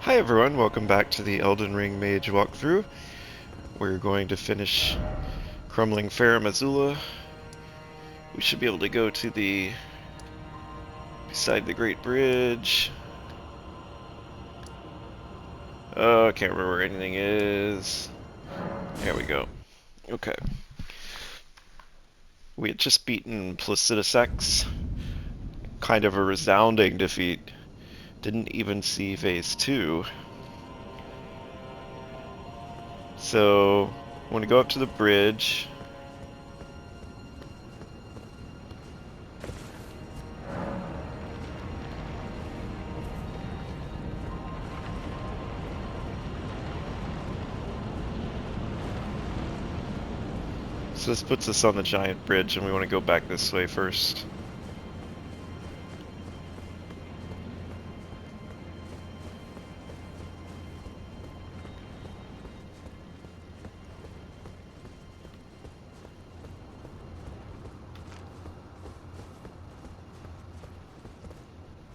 Hi everyone, welcome back to the Elden Ring Mage walkthrough. We're going to finish Crumbling Farum Azula. We should be able to go to the beside the Great Bridge. Oh, I can't remember where anything is. There we go. Okay. We had just beaten Placidusax. Kind of a resounding defeat. Didn't even see Phase 2. So, I want to go up to the bridge. So this puts us on the giant bridge, and we want to go back this way first.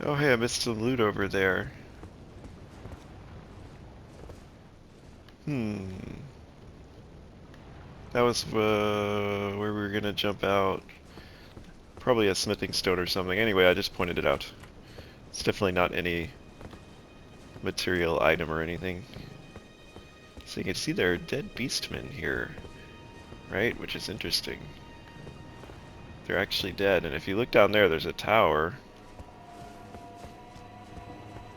Oh hey, I missed some loot over there. That was where we were gonna jump out. Probably a smithing stone or something. Anyway, I just pointed it out. It's definitely not any material item or anything. So you can see there are dead beastmen here, right? Which is interesting. They're actually dead, and if you look down there, there's a tower.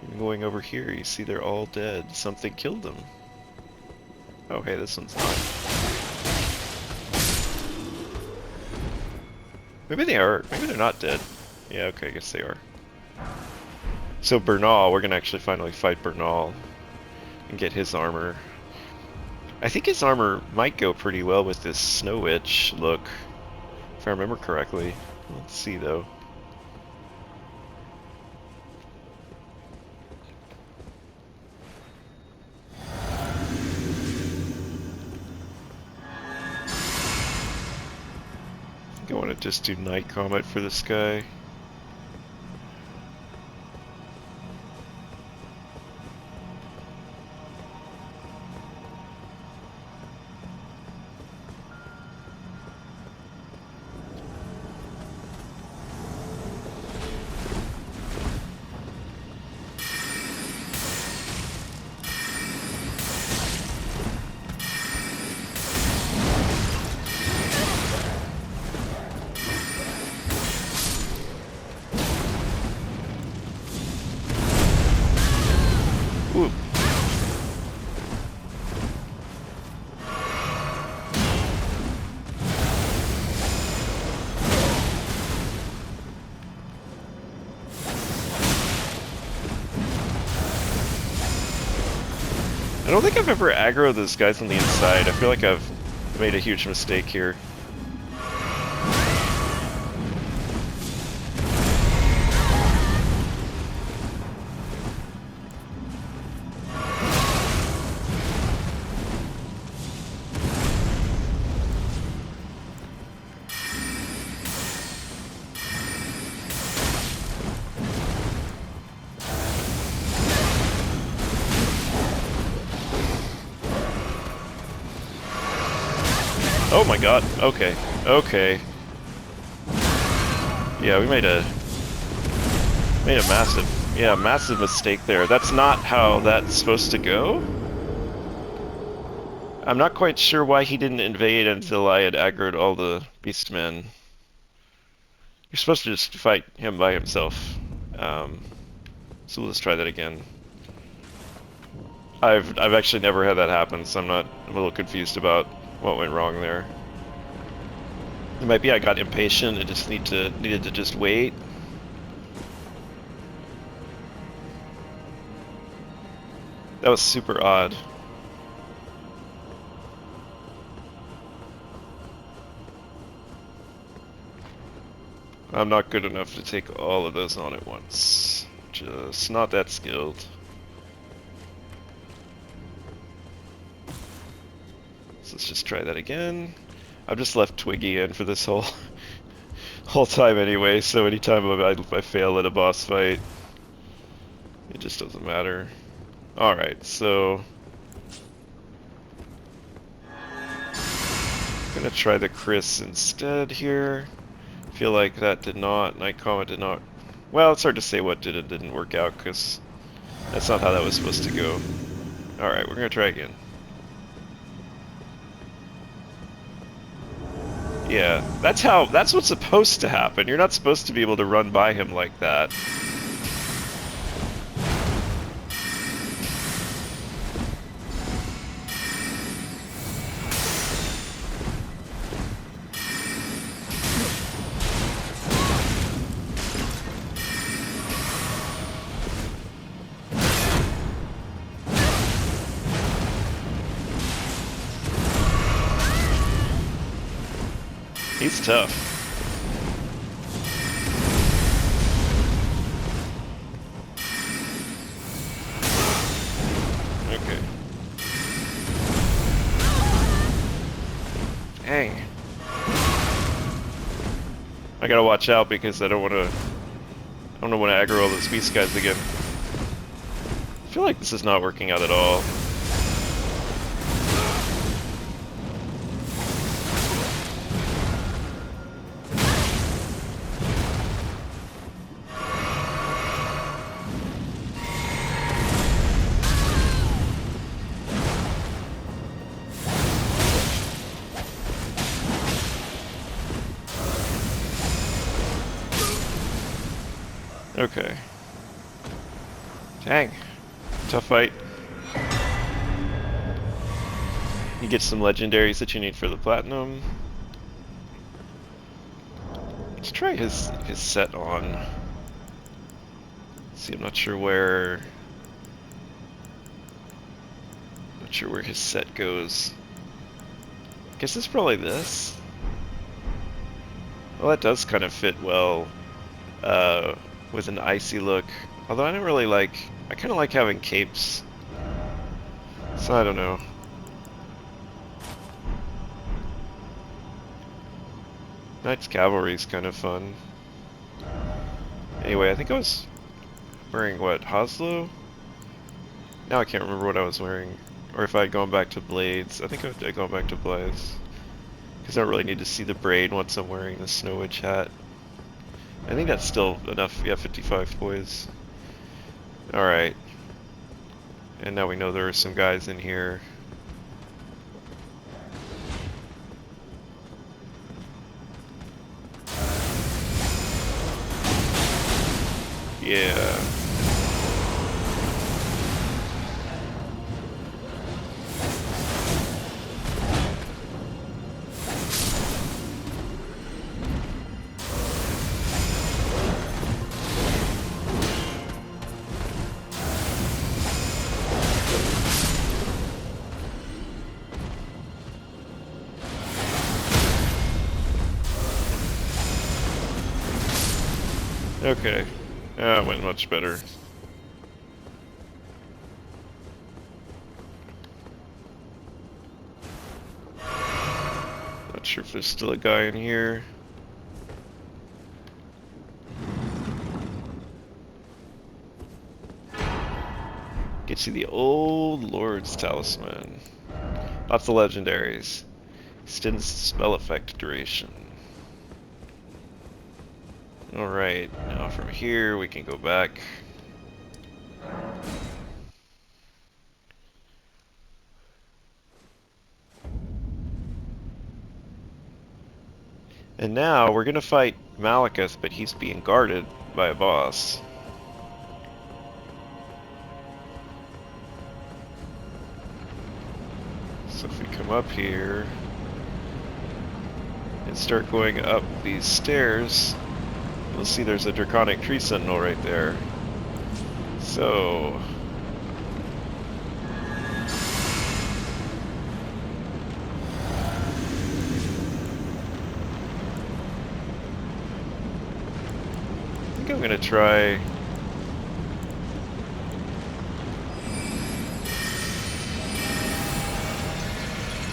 And going over here, you see they're all dead. Something killed them. Oh hey, this one's not. Maybe they are. Maybe they're not dead. Yeah, okay, I guess they are. So Bernal, we're gonna actually finally fight Bernal and get his armor. I think his armor might go pretty well with this Snow Witch look, if I remember correctly. Let's see though. I think I want to just do Night Comet for this guy. Ooh. I don't think I've ever aggroed those guys on the inside. I feel like I've made a huge mistake here. Oh my god, okay, okay. Yeah, we made a massive mistake there. That's not how that's supposed to go. I'm not quite sure why he didn't invade until I had aggroed all the beastmen. You're supposed to just fight him by himself. So let's try that again. I've actually never had that happen, so I'm a little confused about what went wrong there. It might be I got impatient and just needed to just wait. That was super odd. I'm not good enough to take all of those on at once. Just not that skilled. So let's just try that again. I've just left Twiggy in for this whole time anyway, so anytime I fail at a boss fight, it just doesn't matter. Alright, so I'm gonna try the Chris instead here. Feel like that did not, Night Comet did not. Well, it's hard to say what did and didn't work out, because that's not how that was supposed to go. Alright, we're gonna try again. Yeah, that's what's supposed to happen. You're not supposed to be able to run by him like that. He's tough. Okay. Dang. I gotta watch out because I don't want to aggro all those beast guys again. I feel like this is not working out at all. Okay. Dang. Tough fight. You get some legendaries that you need for the platinum. Let's try his set on. Let's see, I'm not sure where his set goes. Guess it's probably this. Well, that does kind of fit well with an icy look. Although I don't really like, I kind of like having capes. So I don't know. Knight's Cavalry is kind of fun. Anyway, I think I was wearing what, Hoslo? Now I can't remember what I was wearing. Or if I had gone back to Blades. I think I'd gone back to Blades. Because I don't really need to see the braid once I'm wearing the Snow Witch hat. I think that's still enough. Yeah, 55 boys. Alright. And now we know there are some guys in here. Yeah. Okay. That went much better. Not sure if there's still a guy in here. Gets you the Old Lord's Talisman. Lots of legendaries. Extends spell effect duration. Alright, now from here we can go back. And now we're gonna fight Maliketh, but he's being guarded by a boss. So if we come up here and start going up these stairs, you'll see there's a Draconic Tree Sentinel right there. So I think I'm gonna try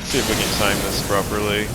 see if we can time this properly.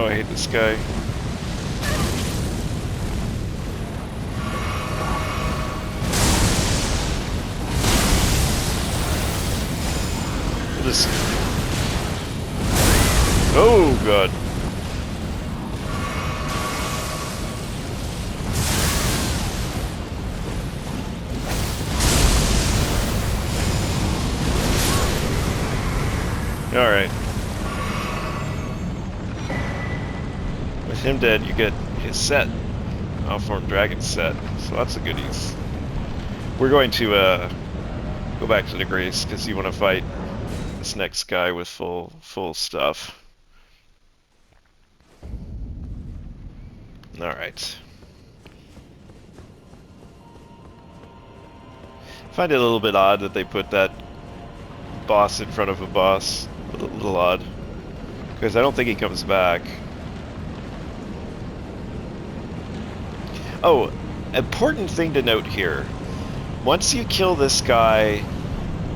I hate this guy. We'll just... Oh, God. Alright. With him dead, you get his set. Malformed Dragon set. So that's a goodies. We're going to go back to the Grace because you want to fight this next guy with full stuff. Alright. I find it a little bit odd that they put that boss in front of a boss. A little odd. Because I don't think he comes back. Oh, important thing to note here. Once you kill this guy,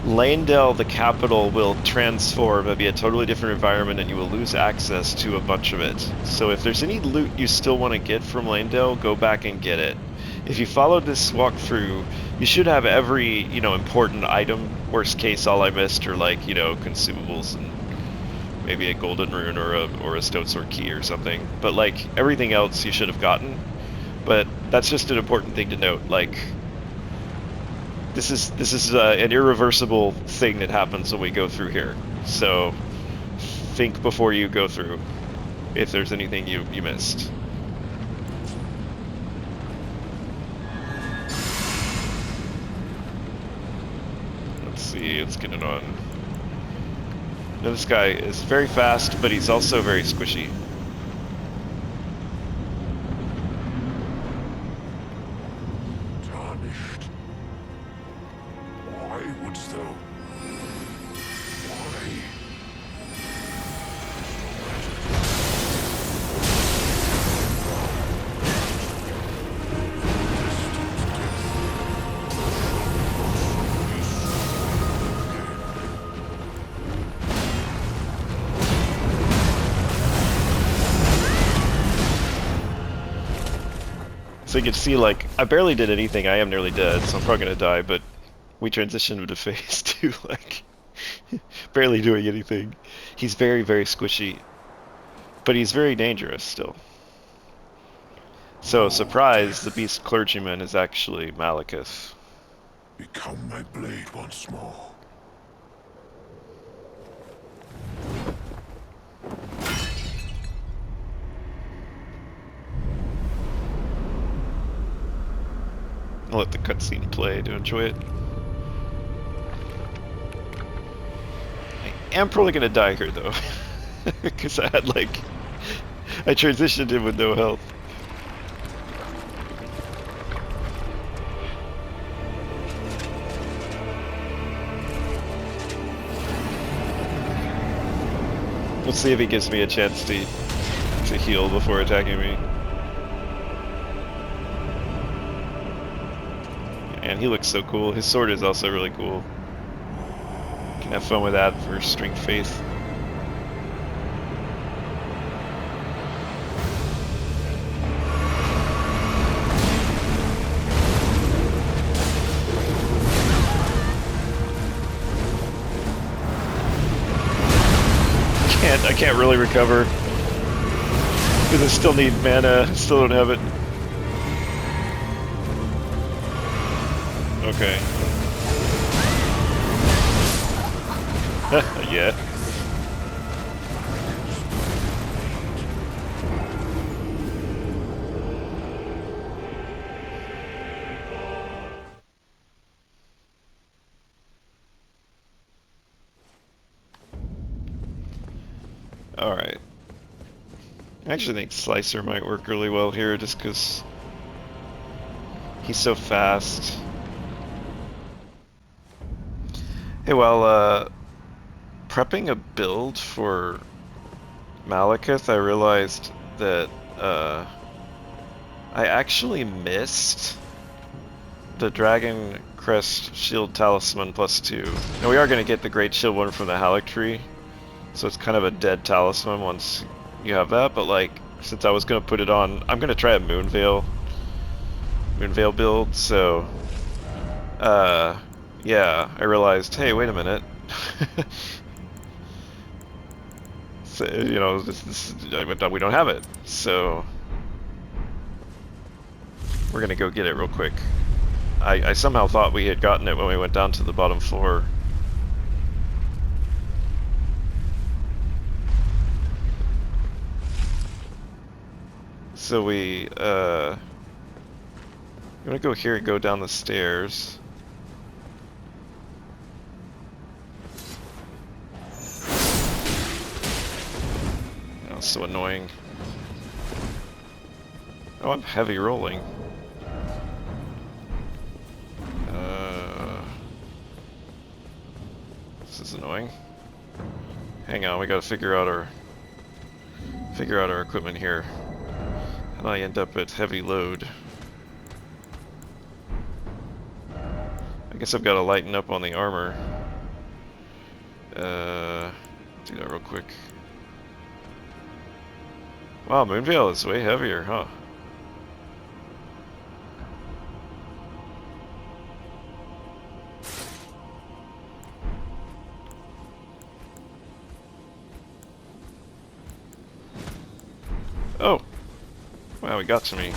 Lanedale, the capital, will transform and be a totally different environment, and you will lose access to a bunch of it. So if there's any loot you still want to get from Lanedale, go back and get it. If you followed this walkthrough, you should have every, important item. Worst case, all I missed are like, consumables and maybe a golden rune or a stone sword key or something. But like everything else you should have gotten. But that's just an important thing to note. Like, this is an irreversible thing that happens when we go through here. So think before you go through if there's anything you missed. Let's see, let's get it on. Now this guy is very fast, but he's also very squishy. So you can see, like, I barely did anything. I am nearly dead, so I'm probably gonna die, but we transitioned into phase 2, like, barely doing anything. He's very, very squishy, but he's very dangerous still. So, surprise, the Beast Clergyman is actually Maliketh. Become my blade once more. I'll let the cutscene play to enjoy it. I am probably gonna die here though, because I transitioned in with no health. Let's see if he gives me a chance to heal before attacking me. And he looks so cool. His sword is also really cool. You can have fun with that for Strength Faith. I can't really recover because I still need mana. I still don't have it. Okay. Yeah. Alright. I actually think Slicer might work really well here just because he's so fast. Hey, while prepping a build for Maliketh, I realized that I actually missed the Dragon Crest Shield Talisman +2. And we are going to get the Great Shield one from the Halleck tree, so it's kind of a dead talisman once you have that, but like, since I was gonna put it on, I'm gonna try a Moonveil build, so, yeah, I realized, hey, wait a minute. So, you know, we don't have it, so we're gonna go get it real quick. I somehow thought we had gotten it when we went down to the bottom floor. So I'm gonna go here and go down the stairs. Oh, so annoying. Oh, I'm heavy rolling. This is annoying. Hang on, we gotta figure out our equipment here. And I end up at heavy load. I guess I've got to lighten up on the armor. Do that real quick. Wow, Moonveil is way heavier, huh? Oh! Wow, he got to me.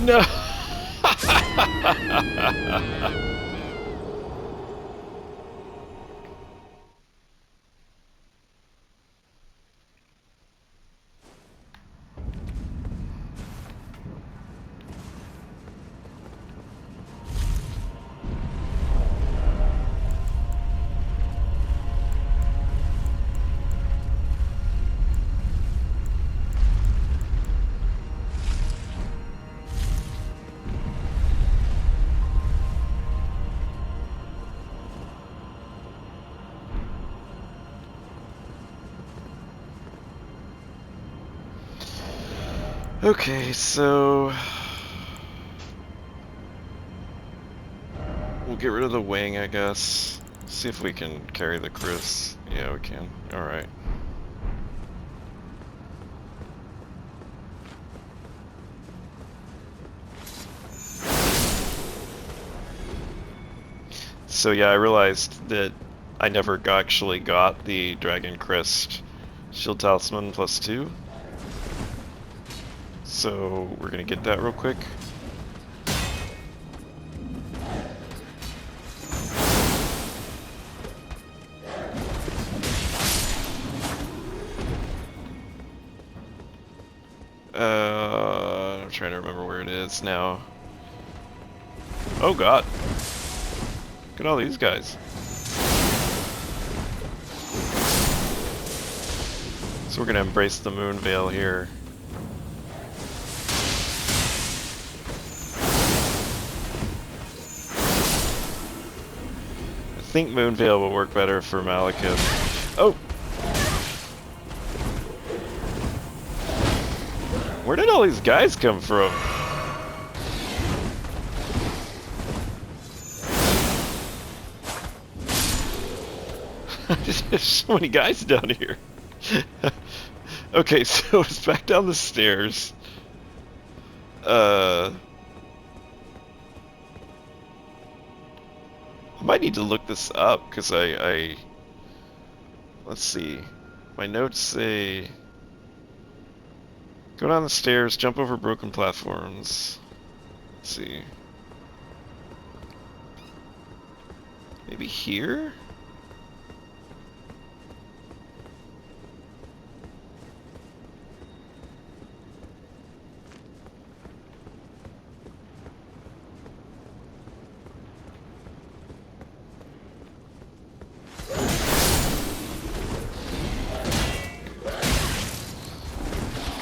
No! Okay, so we'll get rid of the wing, I guess. See if we can carry the Chris. Yeah, we can. Alright. So yeah, I realized that I never actually got the Dragon Crest Shield Talisman +2. So we're gonna get that real quick. I'm trying to remember where it is now. Oh god. Look at all these guys. So we're gonna embrace the Moonveil here. I think Moonveil will work better for Maliketh. Oh! Where did all these guys come from? There's so many guys down here. Okay, so it's back down the stairs. I might need to look this up, because let's see. My notes say... Go down the stairs, jump over broken platforms. Let's see. Maybe here?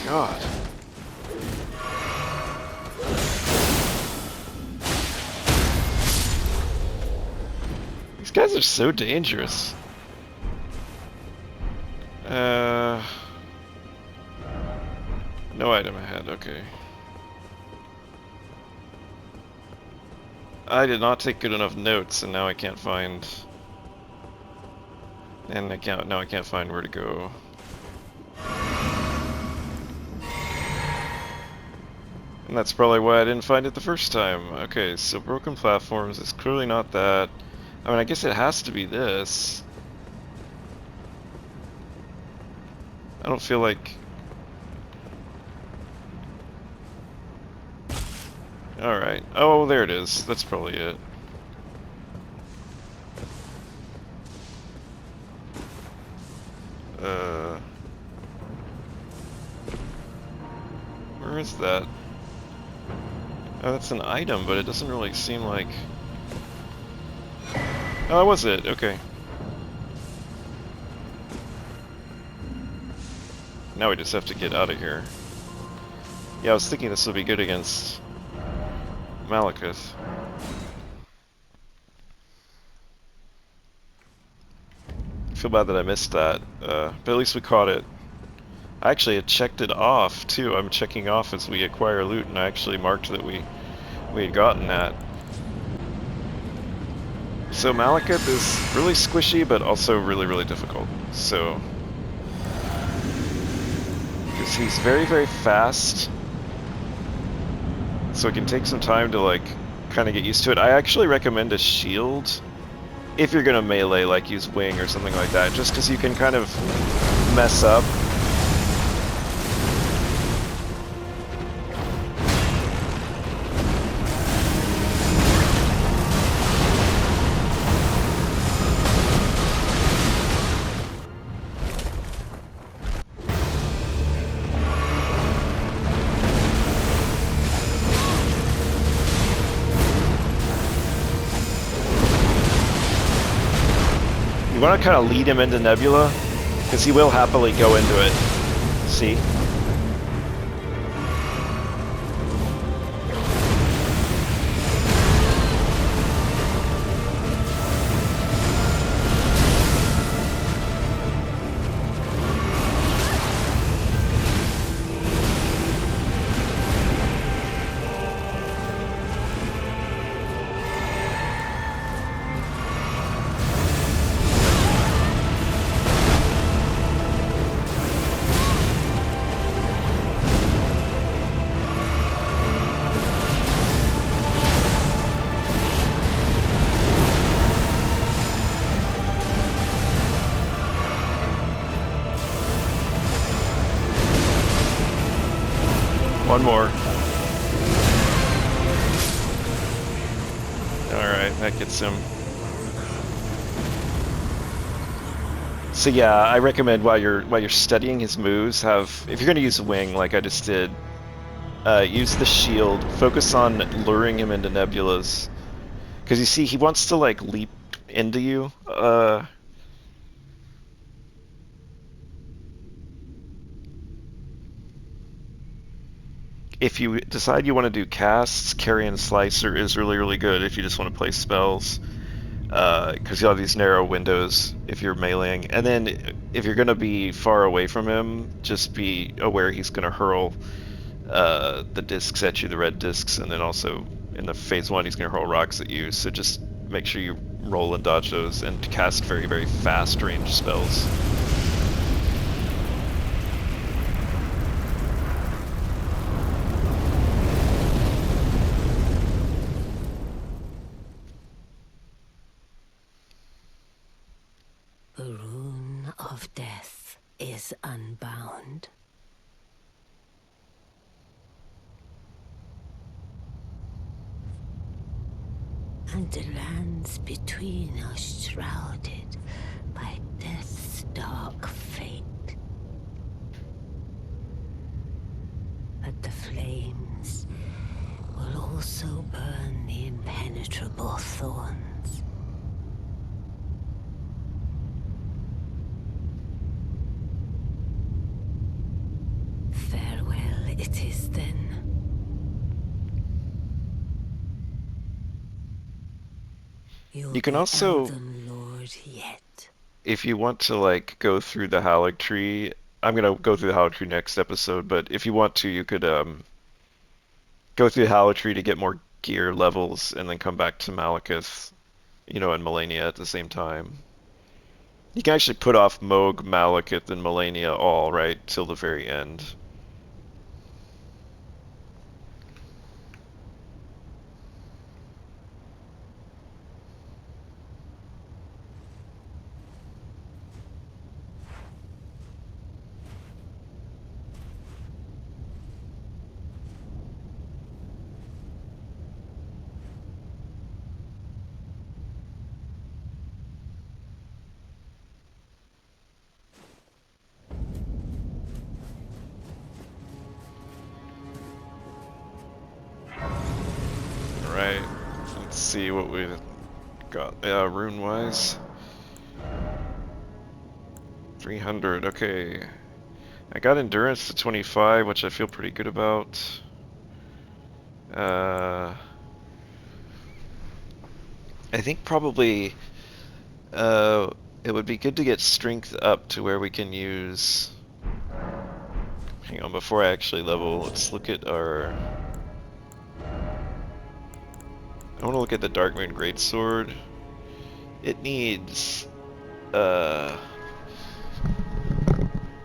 God. These guys are so dangerous. No item ahead, okay. I did not take good enough notes, and now I can't find... And now I can't find where to go. And that's probably why I didn't find it the first time. Okay, so broken platforms is clearly not that. I mean, I guess it has to be this. I don't feel like... Alright. Oh, there it is. That's probably it. Where is that? Oh, that's an item, but it doesn't really seem like... Oh, that was it. Okay. Now we just have to get out of here. Yeah, I was thinking this would be good against Maliketh. I feel bad that I missed that, but at least we caught it. I actually had checked it off, too. I'm checking off as we acquire loot, and I actually marked that we had gotten that. So Maliketh is really squishy, but also really, really difficult. So... because he's very, very fast. So it can take some time to, like, kind of get used to it. I actually recommend a shield if you're gonna melee, like use wing or something like that, just because you can kind of mess up. You want to kind of lead him into Nebula, because he will happily go into it. See? One more. Alright, that gets him. So yeah, I recommend while you're studying his moves, if you're gonna use wing like I just did, use the shield, focus on luring him into nebulas. Because you see, he wants to like leap into you. If you decide you want to do casts, Carrion Slicer is really, really good if you just want to play spells. Because you'll have these narrow windows if you're meleeing. And then if you're going to be far away from him, just be aware he's going to hurl the discs at you, the red discs, and then also in the phase 1 he's going to hurl rocks at you. So just make sure you roll and dodge those and cast very, very fast range spells. The rune of death is unbound. And the lands between are shrouded by death's dark fate. But the flames will also burn the impenetrable thorns. Farewell it is then. You can also, Elden Lord yet. if you want to like go through the Halleck tree, I'm gonna go through the Halleck tree next episode, but if you want to, you could go through the Halleck tree to get more gear levels and then come back to Maliketh, you know, and Melania at the same time. You can actually put off Moog, Maliketh, and Melania all, right, till the very end. Alright, let's see what we've got rune-wise. 300, okay. I got endurance to 25, which I feel pretty good about. I think probably it would be good to get strength up to where we can use... Hang on, before I actually level, let's look at our... I want to look at the Darkmoon Greatsword. It needs... I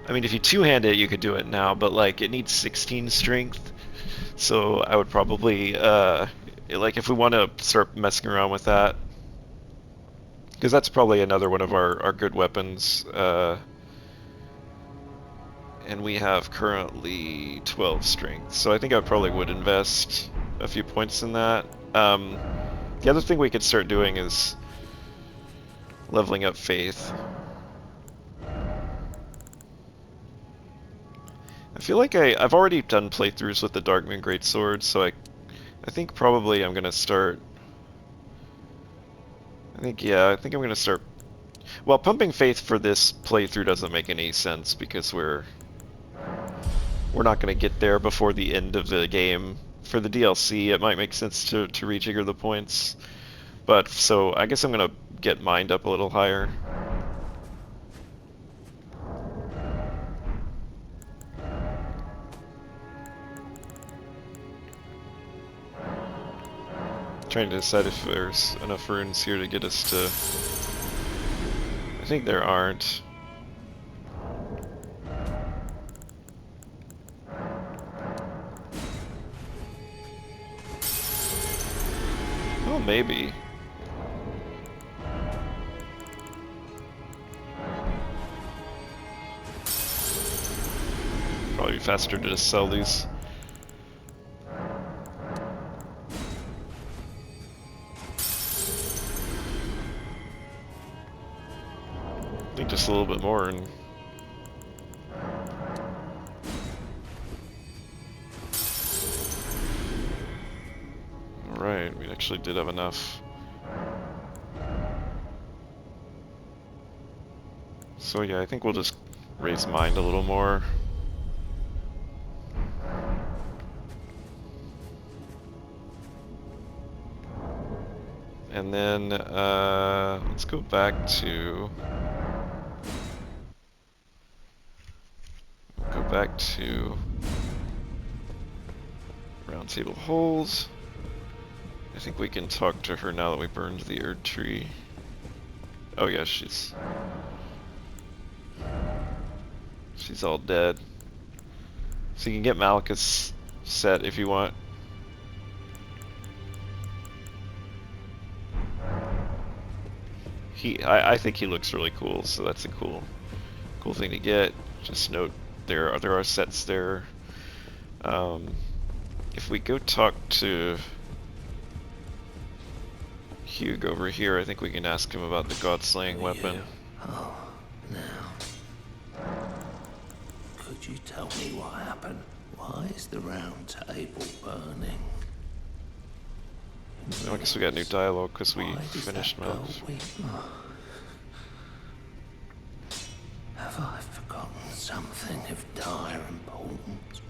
mean, if you two-hand it, you could do it now, but, like, it needs 16 strength. So I would probably, like, if we want to start messing around with that, because that's probably another one of our good weapons, and we have currently 12 strength, so I think I probably would invest a few points in that. The other thing we could start doing is leveling up Faith. I feel like I've already done playthroughs with the Darkmoon Greatsword, so I think probably I'm gonna start... I think I'm gonna start... Well, pumping Faith for this playthrough doesn't make any sense, because we're not gonna get there before the end of the game. For the DLC, it might make sense to rejigger the points. But, so, I guess I'm gonna get Mind up a little higher. Trying to decide if there's enough runes here to get us to... I think there aren't. Oh, maybe. Probably be faster to just sell these. I think just a little bit more and... Alright, we actually did have enough. So yeah, I think we'll just raise Mind a little more. And then, let's go back to... Roundtable Holes. I think we can talk to her now that we burned the Erd Tree. Oh yeah, she's all dead. So you can get Maliketh's set if you want. I think he looks really cool, so that's a cool thing to get. Just note there are sets there. If we go talk to Hugh over here, I think we can ask him about the God-slaying weapon. Oh, now. Could you tell me what happened? Why is the round table burning? I guess we got new dialogue because we Why does finished that girl math. weep? Have I forgotten something of dire importance?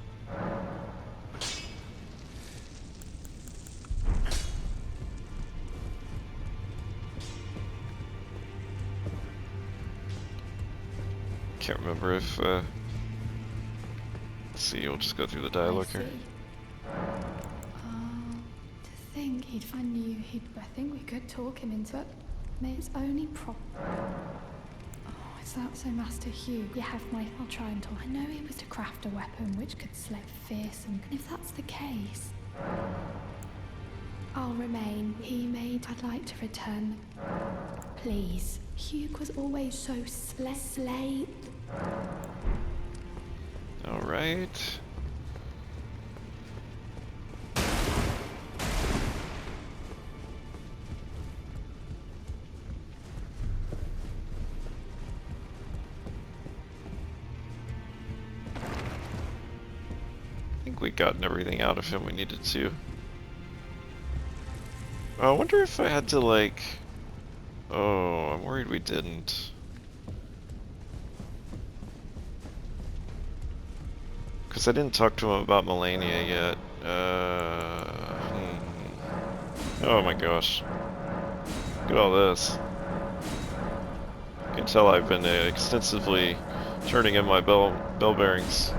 Can't remember if, let's see, we'll just go through the dialogue here. The think he'd find you. I think we could talk him into it. Mate's only Oh, is that so, Master Hugh? You have I'll try and talk. I know he was to craft a weapon which could slay fearsome. And if that's the case, I'll remain. I'd like to return. Please. Hugh was always so slay. Alright. I think we gotten everything out of him we needed to. I wonder if I had to, like... Oh, I'm worried we didn't. Because I didn't talk to him about Melania yet. Oh my gosh. Look at all this. You can tell I've been extensively turning in my bell bearings.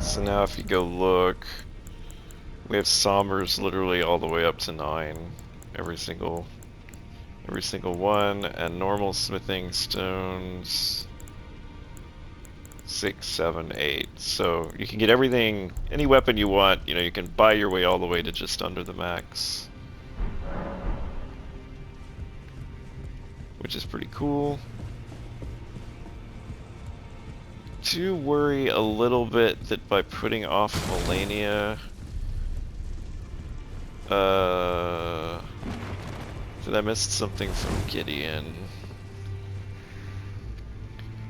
So now if you go look, we have sombers literally all the way up to 9. Every single one, and normal smithing stones 6, 7, 8. So you can get everything, any weapon you want, you know, you can buy your way all the way to just under the max. Which is pretty cool. Do worry a little bit that by putting off Melania, that I missed something from Gideon.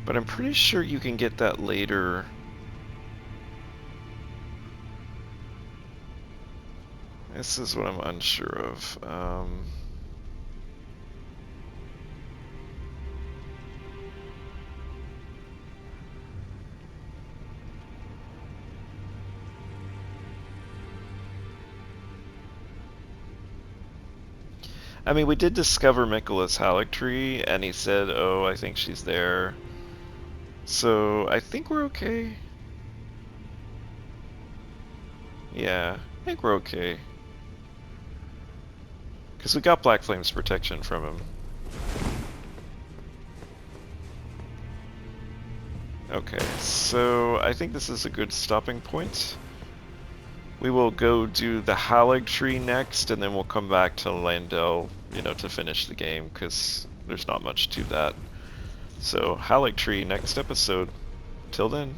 But I'm pretty sure you can get that later. This is what I'm unsure of. I mean, we did discover Michaela's Halictree, and he said, oh, I think she's there. So, I think we're okay. Yeah, I think we're okay. Because we got Black Flame's protection from him. Okay, so I think this is a good stopping point. We will go do the Halictree next, and then we'll come back to Landell, you know, to finish the game, because there's not much to that. So, Halictree next episode. Till then.